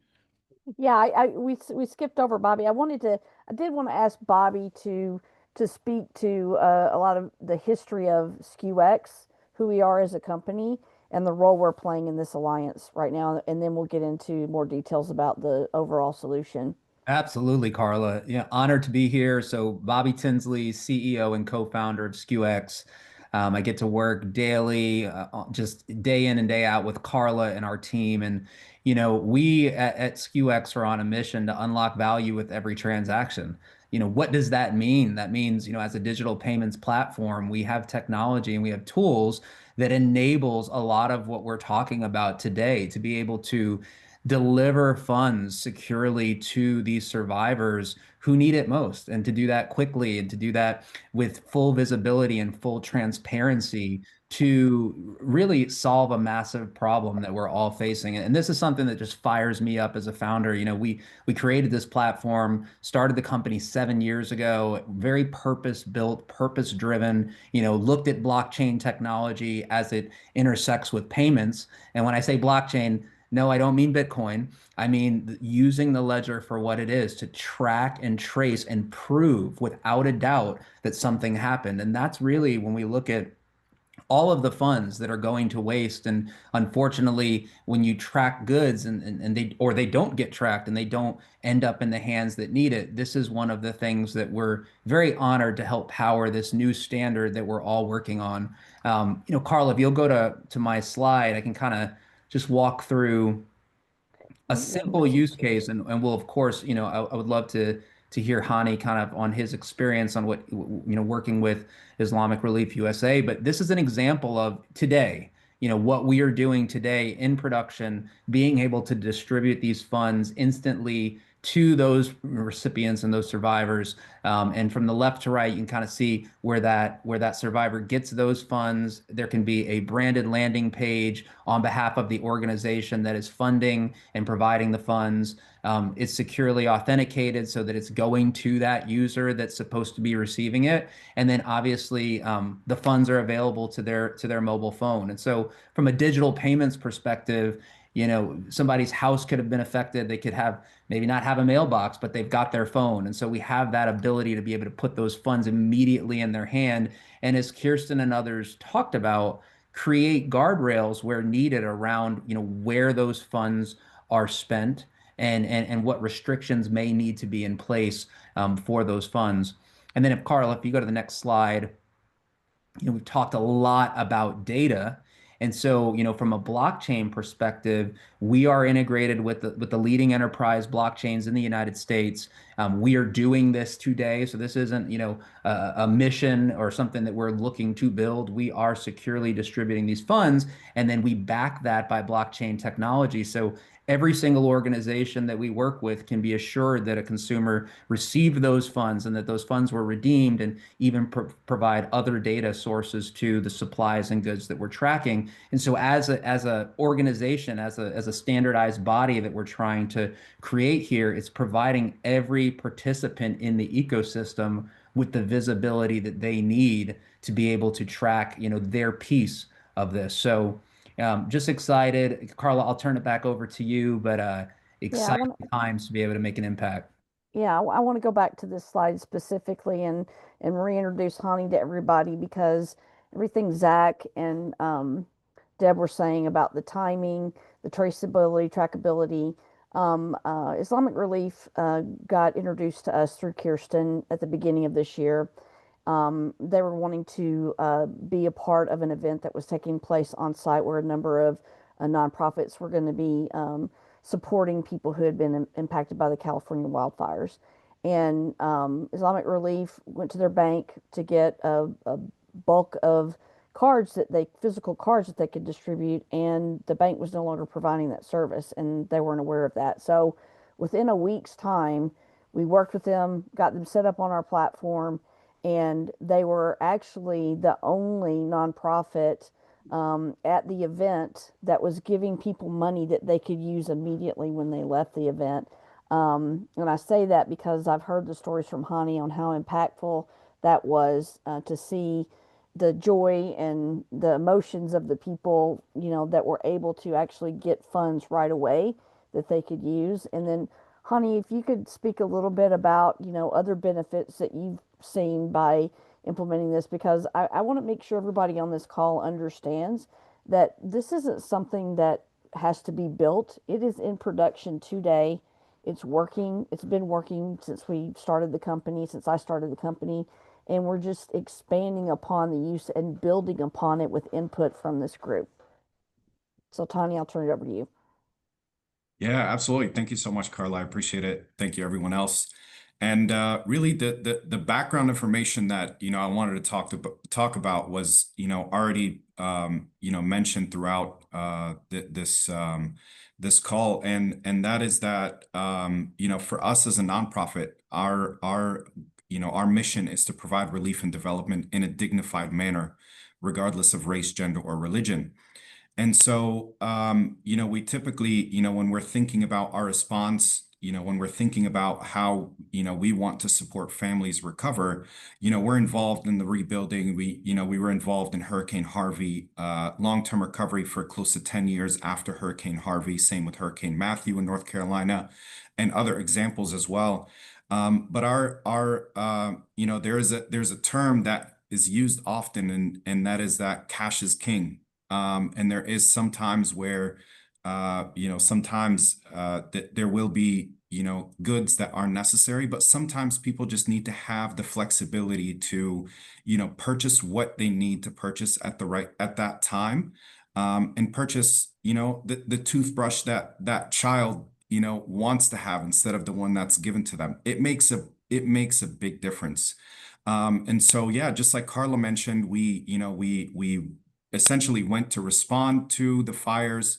Yeah, we skipped over Bobby. I did want to ask Bobby to speak to a lot of the history of SKUx, who we are as a company, and the role we're playing in this alliance right now, and then we'll get into more details about the overall solution. Absolutely, Carla. Yeah, honored to be here. So, Bobby Tinsley, CEO and co-founder of SKUx. I get to work daily, just day in and day out with Carla and our team. And, we at SKUx are on a mission to unlock value with every transaction. What does that mean? That means, as a digital payments platform, we have technology and we have tools that enables a lot of what we're talking about today to be able to deliver funds securely to these survivors who need it most, and to do that quickly and to do that with full visibility and full transparency to really solve a massive problem that we're all facing. And this is something that just fires me up as a founder. We created this platform, started the company 7 years ago, very purpose built, purpose driven, looked at blockchain technology as it intersects with payments. And when I say blockchain, no, I don't mean Bitcoin. I mean using the ledger for what it is, to track and trace and prove without a doubt that something happened. And that's really when we look at all of the funds that are going to waste. And unfortunately, when you track goods and they don't get tracked and they don't end up in the hands that need it, this is one of the things that we're very honored to help power this new standard that we're all working on. Carl, if you'll go to my slide, I can kind of just walk through a simple use case, and we'll of course, I would love to hear Hani kind of on his experience on what working with Islamic Relief USA. But this is an example of today, what we are doing today in production, being able to distribute these funds instantly to those recipients and those survivors. And from the left to right, you can kind of see where that survivor gets those funds. There can be a branded landing page on behalf of the organization that is funding and providing the funds. It's securely authenticated so that it's going to that user that's supposed to be receiving it. And then obviously the funds are available to their mobile phone. And so from a digital payments perspective, somebody's house could have been affected. They could maybe not have a mailbox, but they've got their phone. And so we have that ability to be able to put those funds immediately in their hand. And as Kirsten and others talked about, create guardrails where needed around, where those funds are spent and what restrictions may need to be in place for those funds. And then if you go to the next slide, we've talked a lot about data. And so, from a blockchain perspective, we are integrated with the leading enterprise blockchains in the United States. We are doing this today. So this isn't, a mission or something that we're looking to build. We are securely distributing these funds, and then we back that by blockchain technology. So every single organization that we work with can be assured that a consumer received those funds and that those funds were redeemed, and even provide other data sources to the supplies and goods that we're tracking. And so as a organization, as a standardized body that we're trying to create here, it's providing every participant in the ecosystem with the visibility that they need to be able to track, their piece of this. So just excited. Carla, I'll turn it back over to you, but Yeah, I exciting want times to be able to make an impact. Yeah, I want to go back to this slide specifically and reintroduce Hani to everybody because everything Zach and Deb were saying about the timing, the traceability, trackability. Islamic Relief got introduced to us through Kirsten at the beginning of this year. They were wanting to be a part of an event that was taking place on site where a number of nonprofits were going to be supporting people who had been impacted by the California wildfires. And Islamic Relief went to their bank to get a bulk of physical cards that they could distribute, and the bank was no longer providing that service, and they weren't aware of that. So within a week's time, We worked with them, got them set up on our platform, and they were actually the only nonprofit at the event that was giving people money that they could use immediately when they left the event. And I say that because I've heard the stories from Hani on how impactful that was to see the joy and the emotions of the people, that were able to actually get funds right away that they could use. And then, Hani, if you could speak a little bit about, other benefits that you've seen by implementing this, because I want to make sure everybody on this call understands that this isn't something that has to be built. It is in production today. It's working. It's been working since we started the company, since I started the company, and we're just expanding upon the use and building upon it with input from this group. So, Tanya, I'll turn it over to you. Yeah, absolutely. Thank you so much, Carla. I appreciate it. Thank you, everyone else. And really, the background information that I wanted to talk about was already mentioned throughout this call, and that is that for us as a nonprofit, our mission is to provide relief and development in a dignified manner, regardless of race, gender, or religion. And so, we typically, when we're thinking about our response, when we're thinking about how, we want to support families recover, we're involved in the rebuilding. We were involved in Hurricane Harvey, long-term recovery for close to 10 years after Hurricane Harvey, same with Hurricane Matthew in North Carolina, and other examples as well. But there's a term that is used often, and that is that cash is king. And there is sometimes where, sometimes there will be, goods that are necessary, but sometimes people just need to have the flexibility to, purchase what they need to purchase at that time, and purchase, the toothbrush that child, wants to have instead of the one that's given to them. It makes a big difference. And so, yeah, just like Carla mentioned, we essentially went to respond to the fires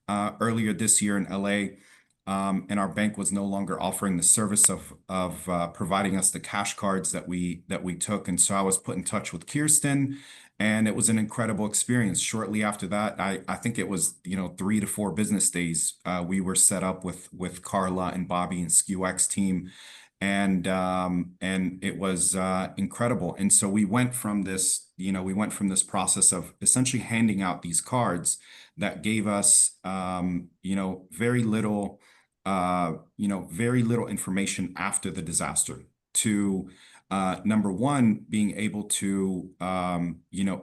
earlier this year in LA, and our bank was no longer offering the service of providing us the cash cards that we took. And so I was put in touch with Kirsten, and it was an incredible experience. Shortly after that, I think it was 3 to 4 business days, we were set up with Carla and Bobby and SKUx team. And it was incredible. And so we went from this process of essentially handing out these cards that gave us, very little, very little information after the disaster, to number one, being able to,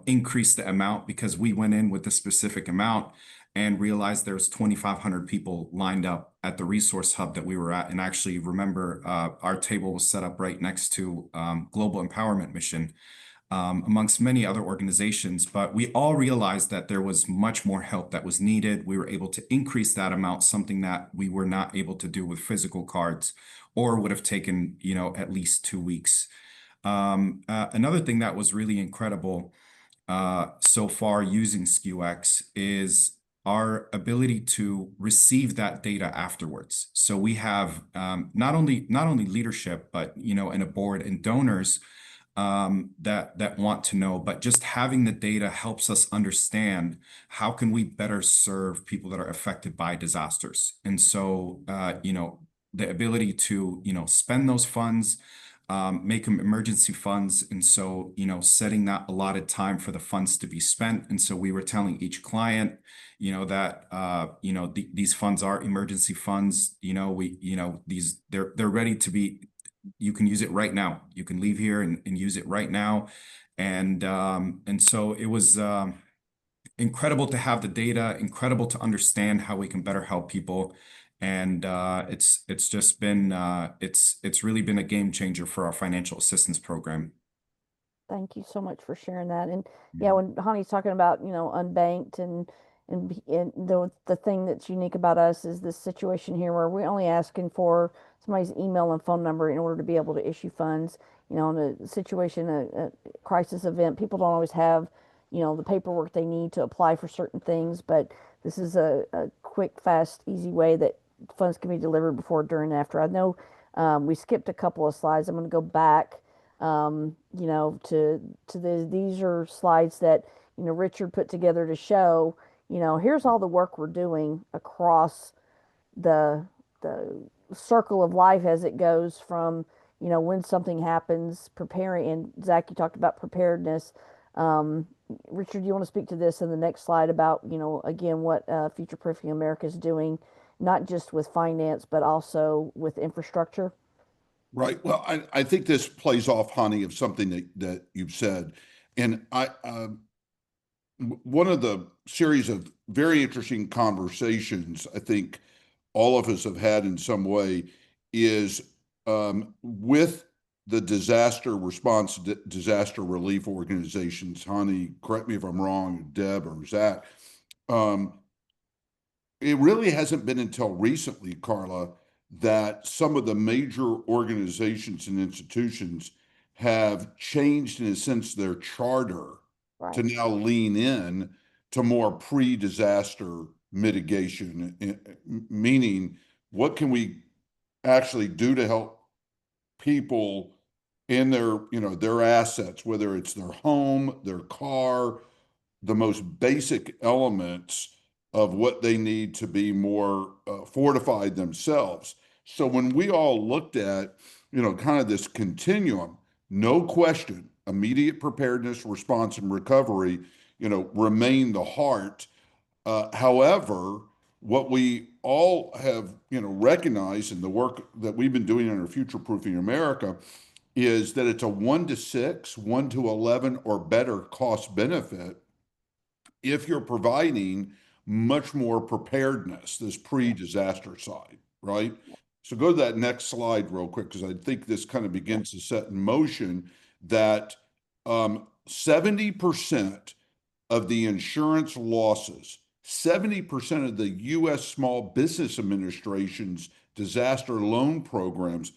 increase the amount, because we went in with a specific amount and realized there's 2,500 people lined up at the resource hub that we were at. And actually, remember, our table was set up right next to Global Empowerment Mission, amongst many other organizations. But we all realized that there was much more help that was needed. We were able to increase that amount, something that we were not able to do with physical cards, or would have taken, at least 2 weeks. Another thing that was really incredible so far using SKUx is our ability to receive that data afterwards. So we have not only leadership, but and a board and donors that want to know, but just having the data helps us understand how can we better serve people that are affected by disasters. And so the ability to spend those funds, make them emergency funds. And so, setting that allotted time for the funds to be spent. And so we were telling each client, that, these funds are emergency funds. They're ready to be, you can use it right now. You can leave here and use it right now. And so it was, incredible to have the data, incredible to understand how we can better help people. And it's just been it's really been a game changer for our financial assistance program. Thank you so much for sharing that. And yeah, when Hani's talking about, unbanked and the thing that's unique about us is this situation here where we're only asking for somebody's email and phone number in order to be able to issue funds. In a situation, a crisis event, people don't always have, the paperwork they need to apply for certain things, but this is a quick, fast, easy way that funds can be delivered before, during, and after. I know We skipped a couple of slides. I'm going to go back, you know, these are slides that, you know, Richard put together to show, you know, here's all the work we're doing across the circle of life as it goes from, you know, when something happens, preparing. And Zach, you talked about preparedness. Richard, do you want to speak to this in the next slide about, you know, again, what Future Proofing America is doing, not just with finance, but also with infrastructure? Right. Well, I think this plays off, honey, of something that you've said. And one of the series of very interesting conversations I think all of us have had in some way is with the disaster response, disaster relief organizations. Honey, correct me if I'm wrong, Deb or Zach. Um, it really hasn't been until recently, Carla, that some of the major organizations and institutions have changed, in a sense, their charter to Right. now lean in to more pre-disaster mitigation, meaning what can we actually do to help people in their, you know, their assets, whether it's their home, their car, the most basic elements of what they need to be more fortified themselves. So when we all looked at, you know, kind of this continuum, no question, immediate preparedness, response, and recovery, you know, remain the heart. However, what we all have, you know, recognized in the work that we've been doing under Future Proofing America is that it's a 1 to 6, 1 to 11 or better cost benefit if you're providing much more preparedness, this pre-disaster side, right? So go to that next slide real quick, because I think this kind of begins to set in motion that 70% of the insurance losses, 70% of the U.S. Small Business Administration's disaster loan programs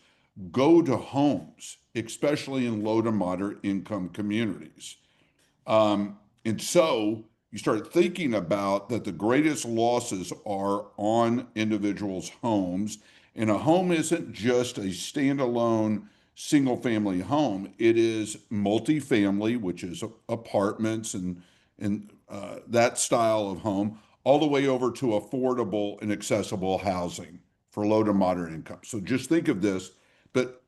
go to homes, especially in low to moderate income communities. And so you start thinking about that the greatest losses are on individuals' homes. And a home isn't just a standalone single family home. It is multifamily, which is apartments and that style of home, all the way over to affordable and accessible housing for low to moderate income. So just think of this, but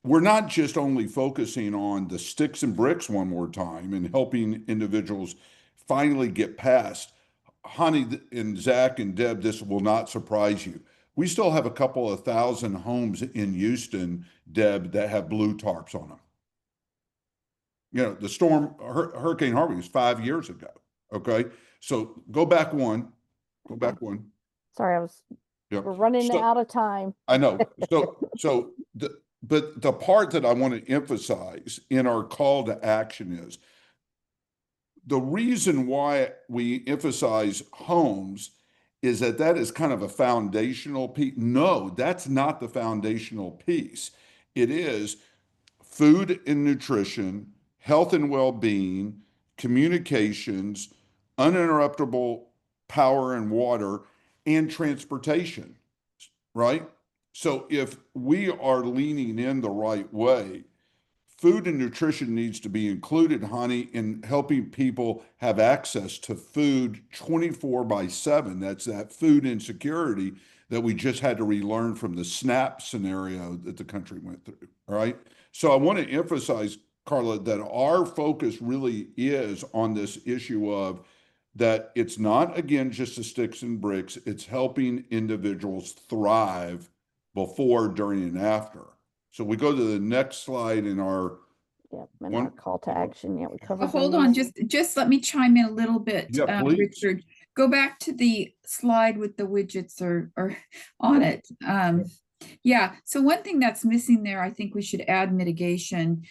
we're not just only focusing on the sticks and bricks one more time and helping individuals finally get past. Honey and Zach and Deb, this will not surprise you. We still have a couple of thousand homes in Houston, Deb, that have blue tarps on them. You know, the storm, Hurricane Harvey was 5 years ago. Okay. So go back one. Go back one. Sorry, Yep. we're running So, out of time. I know. But the part that I want to emphasize in our call to action is the reason why we emphasize homes is that that is kind of a foundational piece. No, that's not the foundational piece. It is food and nutrition, health and well-being, communications, uninterruptible power and water, and transportation, right? So if we are leaning in the right way, food and nutrition needs to be included, honey, in helping people have access to food 24/7. That's that food insecurity that we just had to relearn from the SNAP scenario that the country went through. All right. So I want to emphasize, Carla, that our focus really is on this issue of that it's not, again, just the sticks and bricks, it's helping individuals thrive before, during, and after. So we go to the next slide in our And our call to action. Yeah, we covered. Hold on, just let me chime in a little bit, Yeah, please. Richard. Go back to the slide with the widgets or on it. Yeah, so one thing that's missing there, I think we should add mitigation.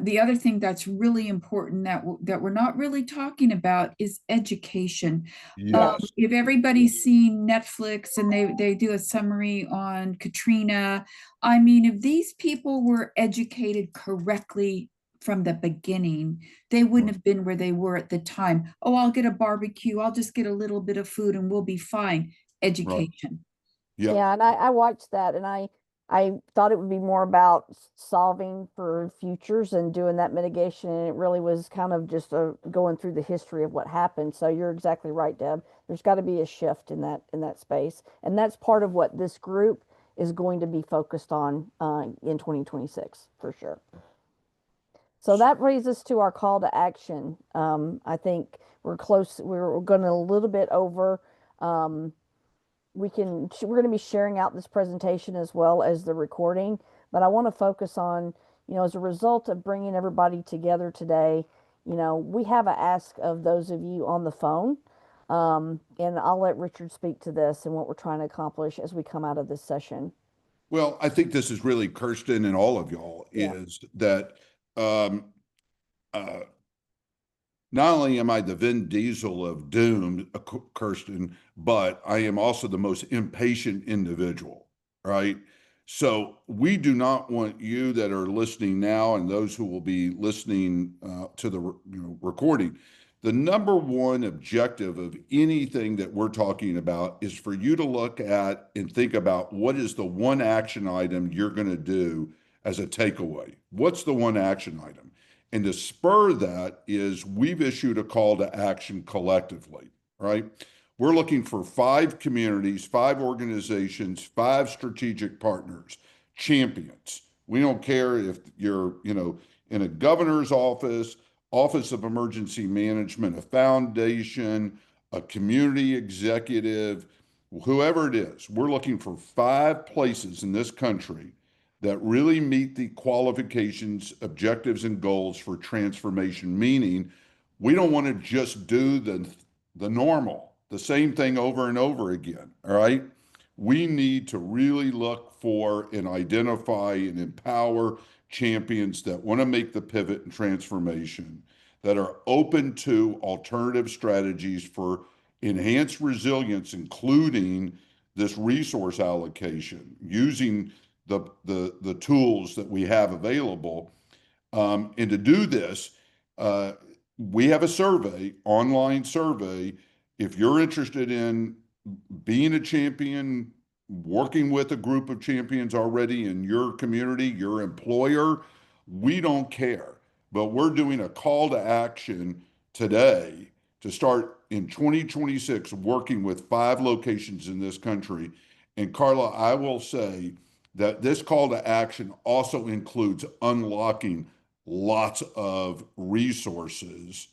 The other thing that's really important that we're not really talking about is education. Yes. If everybody's seen Netflix and they do a summary on Katrina, I mean, if these people were educated correctly from the beginning, they wouldn't have been where they were at the time. Oh, I'll get a barbecue, I'll just get a little bit of food and we'll be fine. Education. Yeah. Yeah, and I watched that, and I I thought it would be more about solving for futures and doing that mitigation, and it really was kind of just going through the history of what happened. So you're exactly right, Deb. There's got to be a shift in that space, and that's part of what this group is going to be focused on in 2026 for sure. So that brings us to our call to action. I think we're close. We're going a little bit over. Um, we're going to be sharing out this presentation as well as the recording, but I want to focus on, as a result of bringing everybody together today, we have a ask of those of you on the phone. And I'll let Richard speak to this and what we're trying to accomplish as we come out of this session. Well, I think this is really Kirsten and all of y'all Yeah. is that um, uh, not only am I the Vin Diesel of doom, Kirsten, but I am also the most impatient individual, right? So we do not want you that are listening now and those who will be listening to the recording. The number one objective of anything that we're talking about is for you to look at and think about what is the one action item you're going to do as a takeaway. What's the one action item? And to spur that is we've issued a call to action collectively, right? We're looking for 5 communities, 5 organizations, 5 strategic partners, champions. We don't care if you're, in a governor's office, Office of Emergency Management, a foundation, a community executive, whoever it is. We're looking for 5 places in this country that really meet the qualifications, objectives, and goals for transformation, meaning we don't want to just do the normal, the same thing over and over again, all right? We need to really look for and identify and empower champions that want to make the pivot and transformation, that are open to alternative strategies for enhanced resilience, including this resource allocation, using the tools that we have available. And to do this, we have a survey, online survey. If you're interested in being a champion, working with a group of champions already in your community, your employer, we don't care. But we're doing a call to action today to start in 2026 working with 5 locations in this country. And Carla, I will say that this call to action also includes unlocking lots of resources,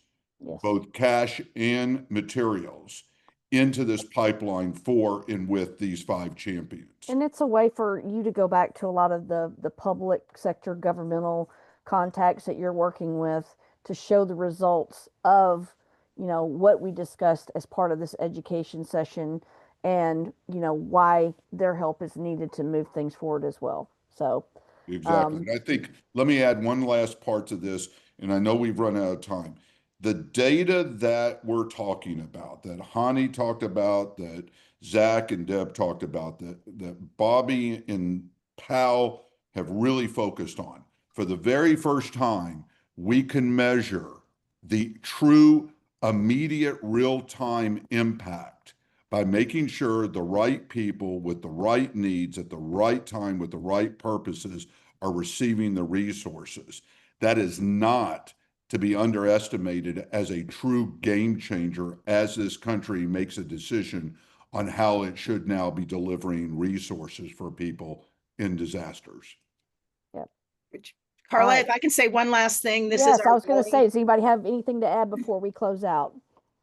Yes. both cash and materials, into this pipeline for and with these 5 champions. And it's a way for you to go back to a lot of the public sector governmental contacts that you're working with to show the results of, what we discussed as part of this education session and, why their help is needed to move things forward as well. So, Exactly. And I think, let me add one last part to this, and I know we've run out of time. The data that we're talking about, that Hani talked about, that Zach and Deb talked about, that Bobby and PAAL have really focused on, for the very first time, we can measure the true immediate real-time impact by making sure the right people with the right needs at the right time with the right purposes are receiving the resources. That is not to be underestimated as a true game changer as this country makes a decision on how it should now be delivering resources for people in disasters. Yep. Carla, right. if I can say one last thing, this Yes, is our I was going to say, does anybody have anything to add before we close out?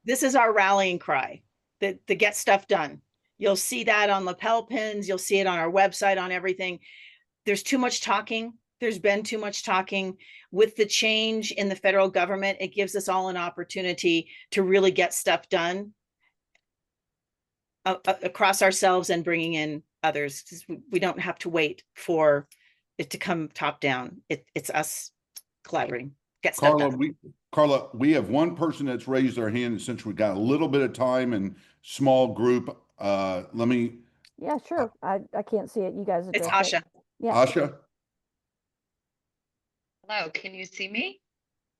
This is our rallying cry, the get stuff done. You'll see that on lapel pins. You'll see it on our website, on everything. There's too much talking. There's been too much talking. With the change in the federal government, it gives us all an opportunity to really get stuff done across ourselves and bringing in others. We don't have to wait for it to come top down. It's us collaborating. Get stuff done. Carla, we have one person that's raised their hand, and since we got a little bit of time and small group, let me. Yeah, sure. I can't see it. You guys It's address Asha. it. Yeah. Asha, Hello, can you see me?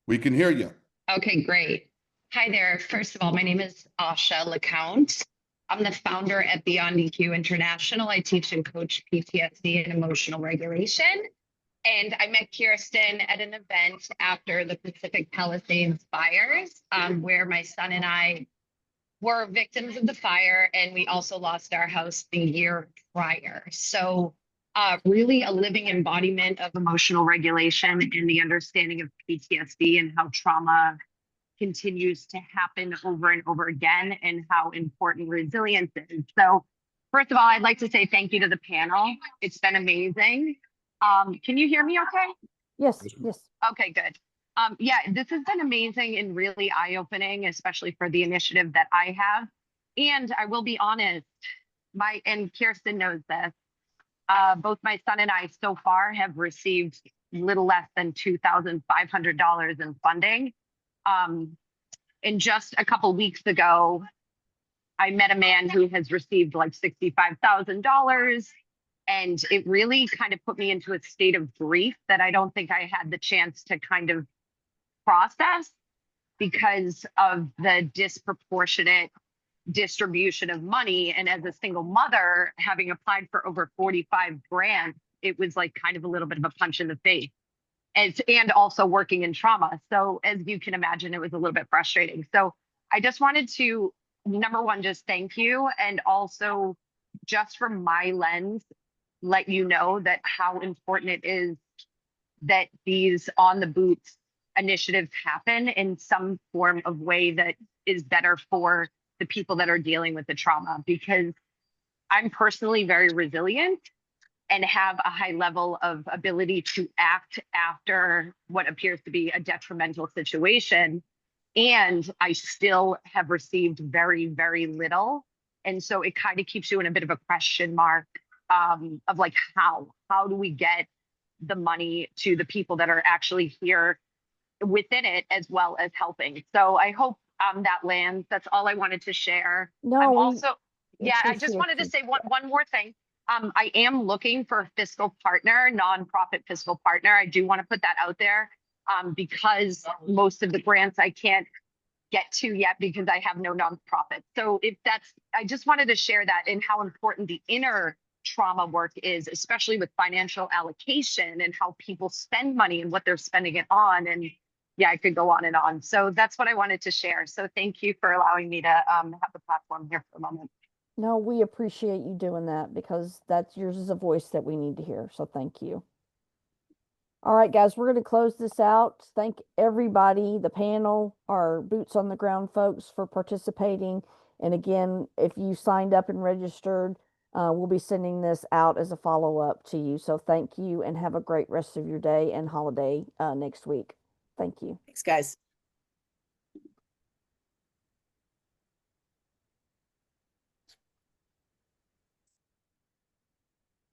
we can hear you. Okay, great. Hi there. First of all, my name is Asha LeCount. I'm the founder at Beyond EQ International. I teach and coach PTSD and emotional regulation. And I met Kirsten at an event after the Pacific Palisades fires, where my son and I were victims of the fire, and we also lost our house the year prior. So really a living embodiment of emotional regulation and the understanding of PTSD and how trauma continues to happen over and over again, and how important resilience is. So first of all, I'd like to say thank you to the panel. It's been amazing. Can you hear me okay? Yes, yes. Okay, good. Yeah, this has been amazing and really eye-opening, especially for the initiative that I have. And I will be honest, and Kirsten knows this, both my son and I so far have received little less than $2,500 in funding. And just a couple weeks ago, I met a man who has received like $65,000. And it really kind of put me into a state of grief that I don't think I had the chance to kind of process because of the disproportionate distribution of money. And as a single mother, having applied for over 45 grants, it was like kind of a little bit of a punch in the face. And also working in trauma. So as you can imagine, it was a little bit frustrating. So I just wanted to, number one, just thank you. And also just from my lens, let you know that how important it is that these on the boots initiatives happen in some form of way that is better for the people that are dealing with the trauma, because I'm personally very resilient and have a high level of ability to act after what appears to be a detrimental situation. And I still have received very, very little. And so it kind of keeps you in a bit of a question mark of like, how do we get the money to the people that are actually here within it, as well as helping. So I hope that lands. That's all I wanted to share. No, I'm we also, yeah, I just appreciate wanted to you. say one more thing. I am looking for a fiscal partner, nonprofit fiscal partner. I do want to put that out there because most of the grants I can't get to yet because I have no nonprofit. So if that's, I just wanted to share that and how important the inner trauma work is, especially with financial allocation and how people spend money and what they're spending it on. And yeah, I could go on and on. So that's what I wanted to share. So thank you for allowing me to have the platform here for a moment. No, we appreciate you doing that because that's yours is a voice that we need to hear. So thank you. All right, guys, we're going to close this out. Thank everybody, the panel, our boots on the ground folks for participating. And again, if you signed up and registered, we'll be sending this out as a follow-up to you. So thank you and have a great rest of your day and holiday next week. Thank you. Thanks, guys.